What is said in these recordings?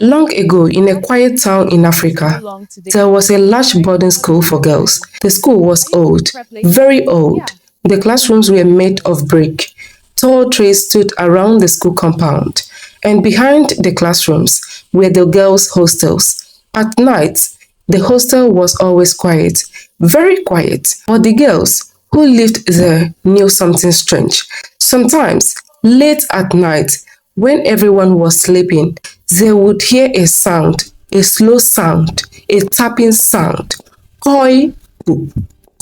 Long ago, in a quiet town in Africa, there was a large boarding school for girls. The school was old, very old. The classrooms were made of brick. Tall trees stood around the school compound, and behind the classrooms were the girls' hostels. At night, the hostel was always quiet, very quiet, but the girls who lived there knew something strange. Sometimes, late at night, when everyone was sleeping, they would hear a sound, a slow sound, a tapping sound. Koi, boop,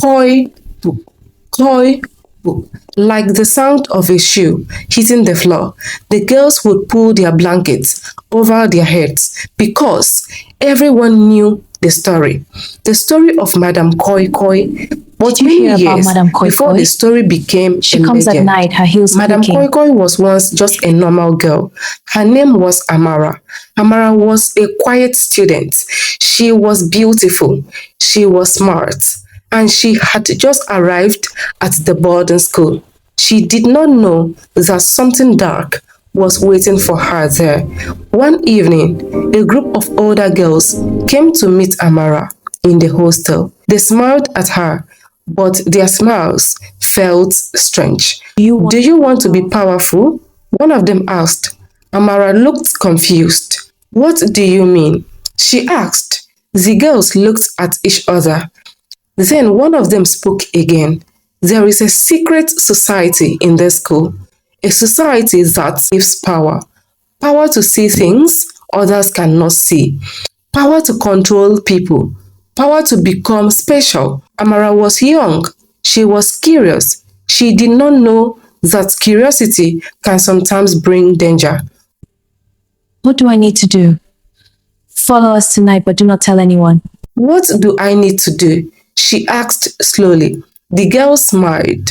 koi, boop, koi, boop. Like the sound of a shoe hitting the floor. The girls would pull their blankets over their heads because everyone knew the story. The story of Madame Koikoi. But Did you many hear about years Madame Koikoi? before the story became She a comes at legend, night, her heels Madame creaking. Koikoi was once just a normal girl. Her name was Amara. Amara was a quiet student. She was beautiful. She was smart. And she had just arrived at the boarding school. She did not know that something dark was waiting for her there. One evening, a group of older girls came to meet Amara in the hostel. They smiled at her, but their smiles felt strange. Do you want to be powerful? One of them asked. Amara looked confused. What do you mean? She asked. The girls looked at each other. Then one of them spoke again. There is a secret society in the school, a society that gives power. Power to see things others cannot see. Power to control people. Power to become special. Amara was young. She was curious. She did not know that curiosity can sometimes bring danger. What do I need to do? Follow us tonight, but do not tell anyone. What do I need to do? She asked slowly. The girls smiled.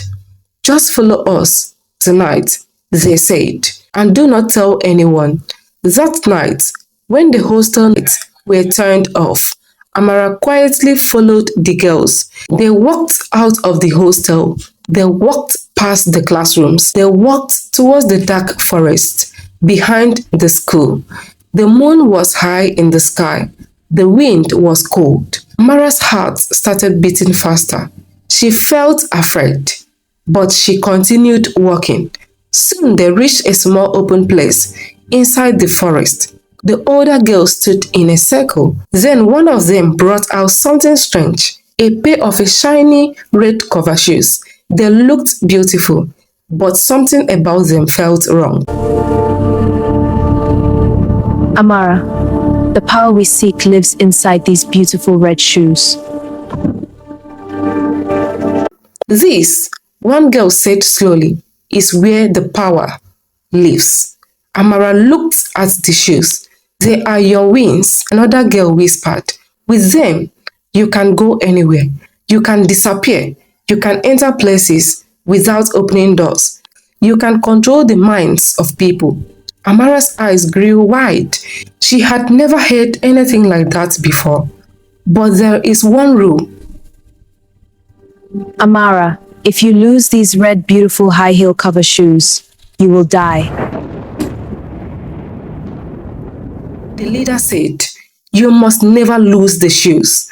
Just follow us tonight, they said, and do not tell anyone. That night, when the hostel lights were turned off, Amara quietly followed the girls. They walked out of the hostel. They walked past the classrooms. They walked towards the dark forest behind the school. The moon was high in the sky. The wind was cold. Amara's heart started beating faster. She felt afraid, but she continued walking. Soon they reached a small open place inside the forest. The older girls stood in a circle. Then one of them brought out something strange, a pair of shiny red cover shoes. They looked beautiful, but something about them felt wrong. Amara, the power we seek lives inside these beautiful red shoes. This, one girl said slowly, is where the power lives. Amara looked at the shoes. They are your wings, another girl whispered. With them, you can go anywhere. You can disappear. You can enter places without opening doors. You can control the minds of people. Amara's eyes grew wide. She had never heard anything like that before. But there is one rule. Amara, if you lose these red beautiful high heel cover shoes, you will die. The leader said, you must never lose the shoes.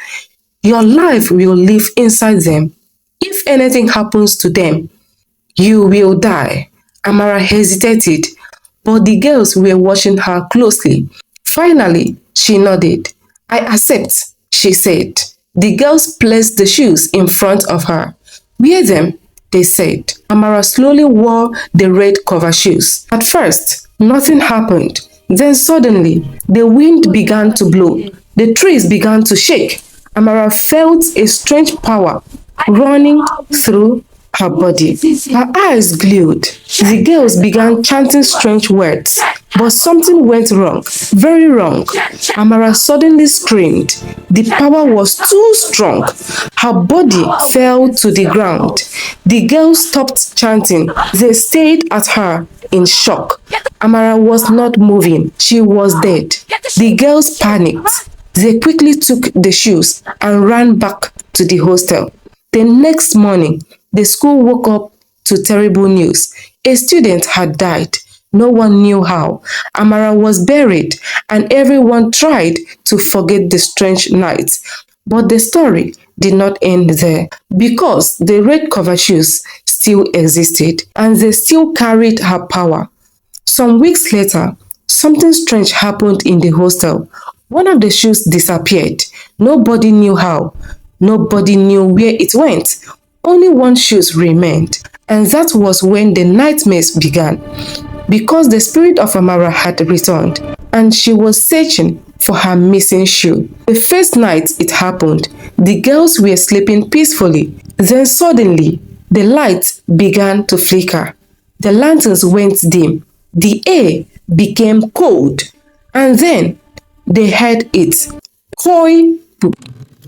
Your life will live inside them. If anything happens to them, you will die. Amara hesitated, but the girls were watching her closely. Finally, she nodded. I accept, she said. The girls placed the shoes in front of her. Wear them, they said. Amara slowly wore the red cover shoes. At first, nothing happened. Then suddenly, the wind began to blow. The trees began to shake. Amara felt a strange power running through her body. Her eyes glowed. The girls began chanting strange words, but something went wrong, very wrong. Amara suddenly screamed. The power was too strong. Her body fell to the ground. The girls stopped chanting. They stared at her in shock. Amara was not moving. She was dead. The girls panicked. They quickly took the shoes and ran back to the hostel. The next morning, the school woke up to terrible news. A student had died. No one knew how. Amara was buried, and everyone tried to forget the strange night. But the story did not end there because the red cover shoes still existed and they still carried her power. Some weeks later, something strange happened in the hostel. One of the shoes disappeared. Nobody knew how. Nobody knew where it went. Only one shoe remained. And that was when the nightmares began. Because the spirit of Amara had returned and she was searching for her missing shoe. The first night it happened, the girls were sleeping peacefully. Then suddenly, the lights began to flicker. The lanterns went dim. The air became cold. And then they heard it. Koi, boop,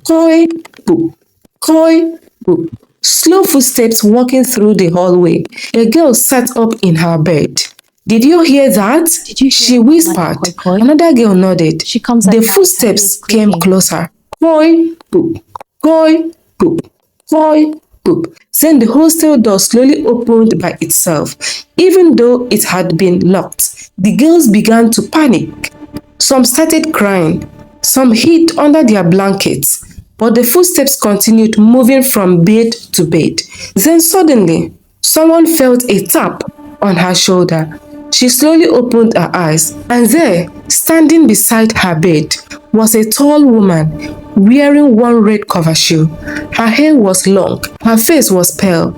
koi, boop, koi, boop. Slow footsteps walking through the hallway. A girl sat up in her bed. Did you hear that? Did you hear She my whispered. Koikoi? Another girl nodded. She comes at The night footsteps and came creaking. closer. Koi, boop, koi, boop, koi, boop. Then the hostel door slowly opened by itself. Even though it had been locked, the girls began to panic. Some started crying. Some hid under their blankets. But the footsteps continued moving from bed to bed. Then suddenly, someone felt a tap on her shoulder. She slowly opened her eyes, and there, standing beside her bed, was a tall woman wearing one red cover shoe. Her hair was long, her face was pale,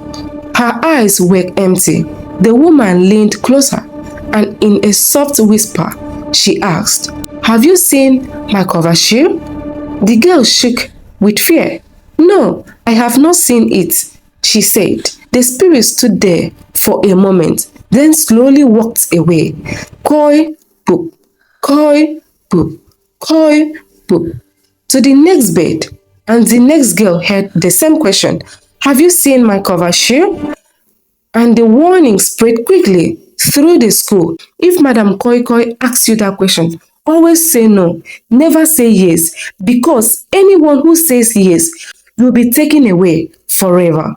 her eyes were empty. The woman leaned closer, and in a soft whisper, she asked, "Have you seen my cover shoe?" The girl shook with fear. "No, I have not seen it," she said. The spirit stood there for a moment, then slowly walked away. Koi, boop, koi, boop, koi, boop. To the next bed, and the next girl heard the same question. "Have you seen my cover shoe?" And the warning spread quickly through the school. If Madam Koikoi asks you that question, always say no, never say yes, because anyone who says yes will be taken away forever.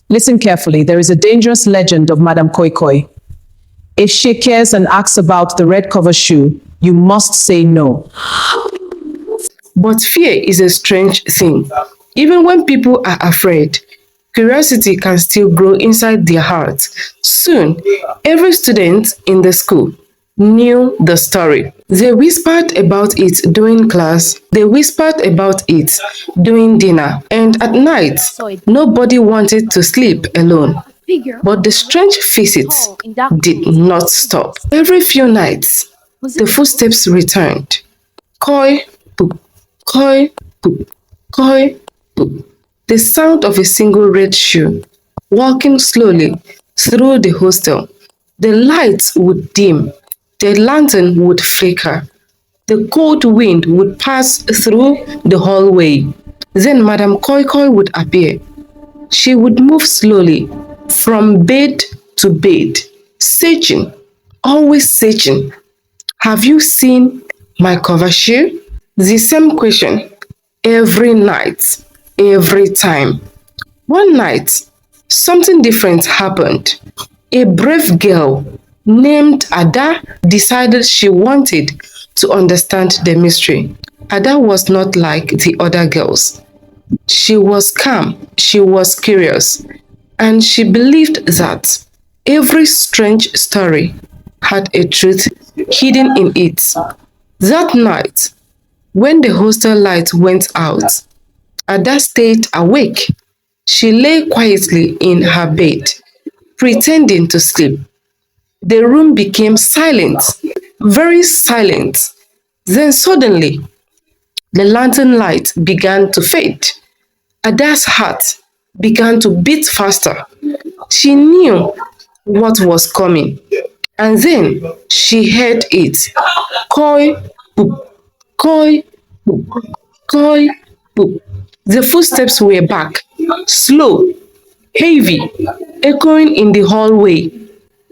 Listen carefully. There is a dangerous legend of Madame Koikoi. If she cares and asks about the red cover shoe, you must say no. But fear is a strange thing. Even when people are afraid, curiosity can still grow inside their hearts. Soon, every student in the school knew the story. They whispered about it during class, they whispered about it during dinner, and at night, nobody wanted to sleep alone. But the strange visits did not stop. Every few nights, the footsteps returned. Koi, boop, koi, boop, koi, boop. The sound of a single red shoe walking slowly through the hostel. The lights would dim, the lantern would flicker, the cold wind would pass through the hallway. Then Madame Koikoi would appear. She would move slowly from bed to bed, searching, always searching. "Have you seen my cover shoe?" The same question every night, every time. One night, something different happened. A brave girl named Ada decided she wanted to understand the mystery. Ada was not like the other girls. She was calm, she was curious, and she believed that every strange story had a truth hidden in it. That night, when the hostel light went out, Ada stayed awake. She lay quietly in her bed, pretending to sleep. The room became silent, very silent. Then suddenly, the lantern light began to fade. Ada's heart began to beat faster. She knew what was coming. And then she heard it. Koi, boop, koi, boop, koi, boop. The footsteps were back, slow, heavy, echoing in the hallway.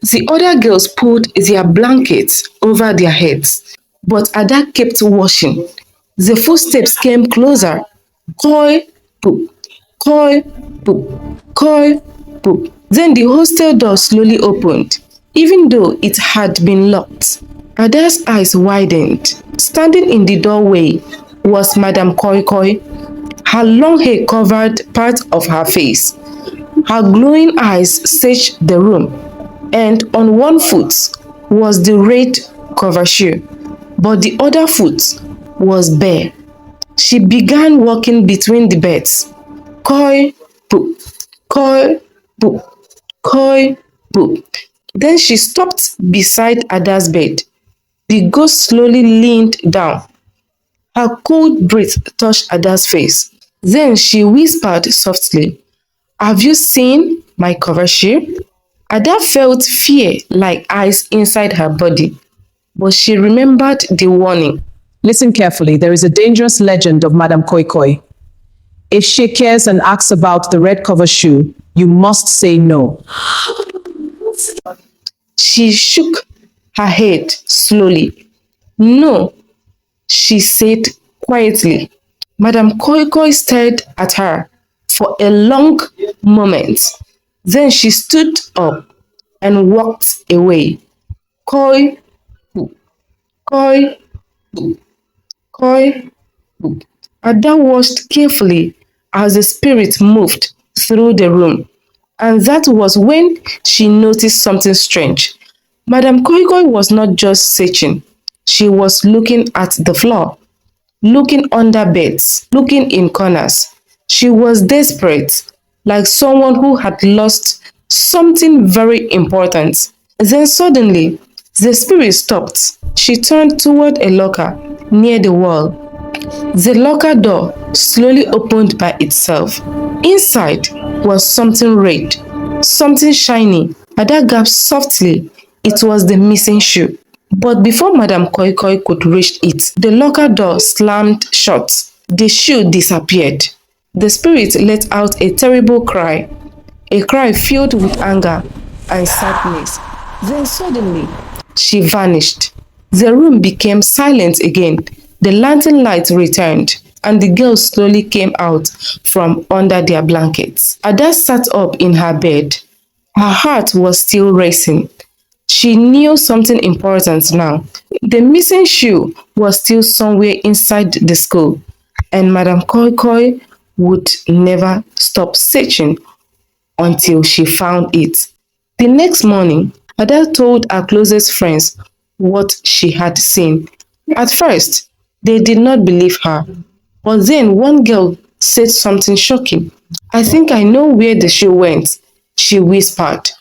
The other girls pulled their blankets over their heads, but Ada kept watching. The footsteps came closer. Koi, boop, koi, boop, koi, boop. Then the hostel door slowly opened. even though it had been locked. Ada's eyes widened. Standing in the doorway was Madame Koikoi. Her long hair covered part of her face. Her glowing eyes searched the room, and on one foot was the red cover shoe, but the other foot was bare. She began walking between the beds. Koi, poo, koi, poo, koi, poo. Then she stopped beside Ada's bed. The ghost slowly leaned down. Her cold breath touched Ada's face. Then she whispered softly, "Have you seen my cover shoe?" Ada felt fear like ice inside her body, but she remembered the warning. Listen carefully. There is a dangerous legend of Madame Koikoi. If she cares and asks about the red cover shoe, you must say no. She shook her head slowly. "No," she said quietly. Madame Koikoi stared at her for a long moment. Then she stood up and walked away. Koi, koi, koi. Ada watched carefully as the spirit moved through the room, and that was when she noticed something strange. Madame Koikoi was not just searching, she was looking at the floor, looking under beds, looking in corners. She was desperate, like someone who had lost something very important. Then suddenly, the spirit stopped. She turned toward a locker near the wall. The locker door slowly opened by itself. Inside was something red, something shiny. Ada gasped softly. It was the missing shoe. But before Madame Koikoi could reach it, the locker door slammed shut. The shoe disappeared. The spirit let out a terrible cry, a cry filled with anger and sadness. Then suddenly, she vanished. The room became silent again. The lantern light returned, and the girls slowly came out from under their blankets. Ada sat up in her bed. Her heart was still racing. She knew something important now. The missing shoe was still somewhere inside the school, and Madame Koikoi would never stop searching until she found it. The next morning, Ada told her closest friends what she had seen. At first, they did not believe her, but then one girl said something shocking. "I think I know where the shoe went," she whispered.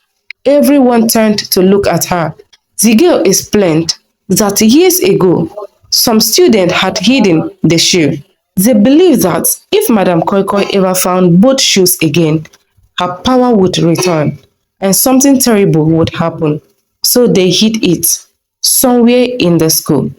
Everyone turned to look at her. The girl explained that years ago, some student had hidden the shoe. They believed that if Madame Koikoi ever found both shoes again, her power would return and something terrible would happen. So they hid it somewhere in the school.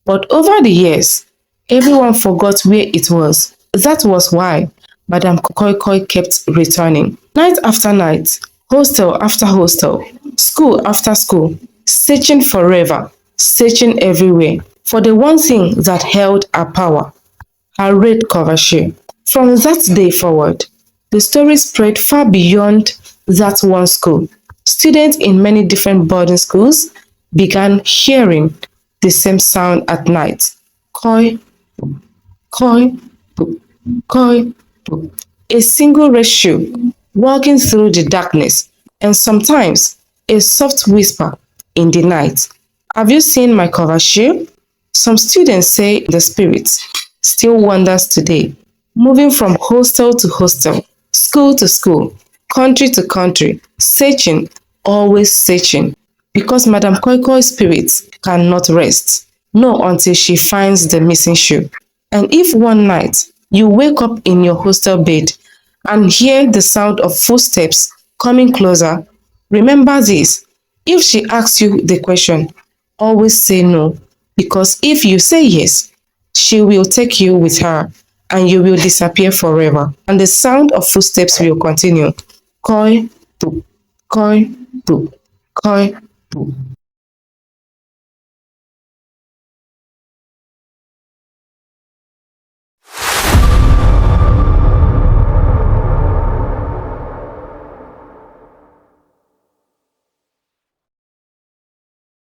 But over the years, everyone forgot where it was. That was why Madame Koikoi kept returning. Night after night, hostel after hostel, school after school, searching forever, searching everywhere for the one thing that held her power, her red cover shoe. From that day forward, the story spread far beyond that one school. Students in many different boarding schools began hearing the same sound at night. Koi, koi, koi, a single red shoe walking through the darkness, and sometimes a soft whisper in the night. "Have you seen my cover shoe?" Some students say the spirit still wanders today, moving from hostel to hostel, school to school, country to country, searching, always searching, because Madame Koikoi's spirit cannot rest, no, until she finds the missing shoe. And if one night you wake up in your hostel bed and hear the sound of footsteps coming closer, remember this. If she asks you the question, always say no, because if you say yes, she will take you with her and you will disappear forever. And the sound of footsteps will continue. Koi, boop, koi, boop, koi, boop.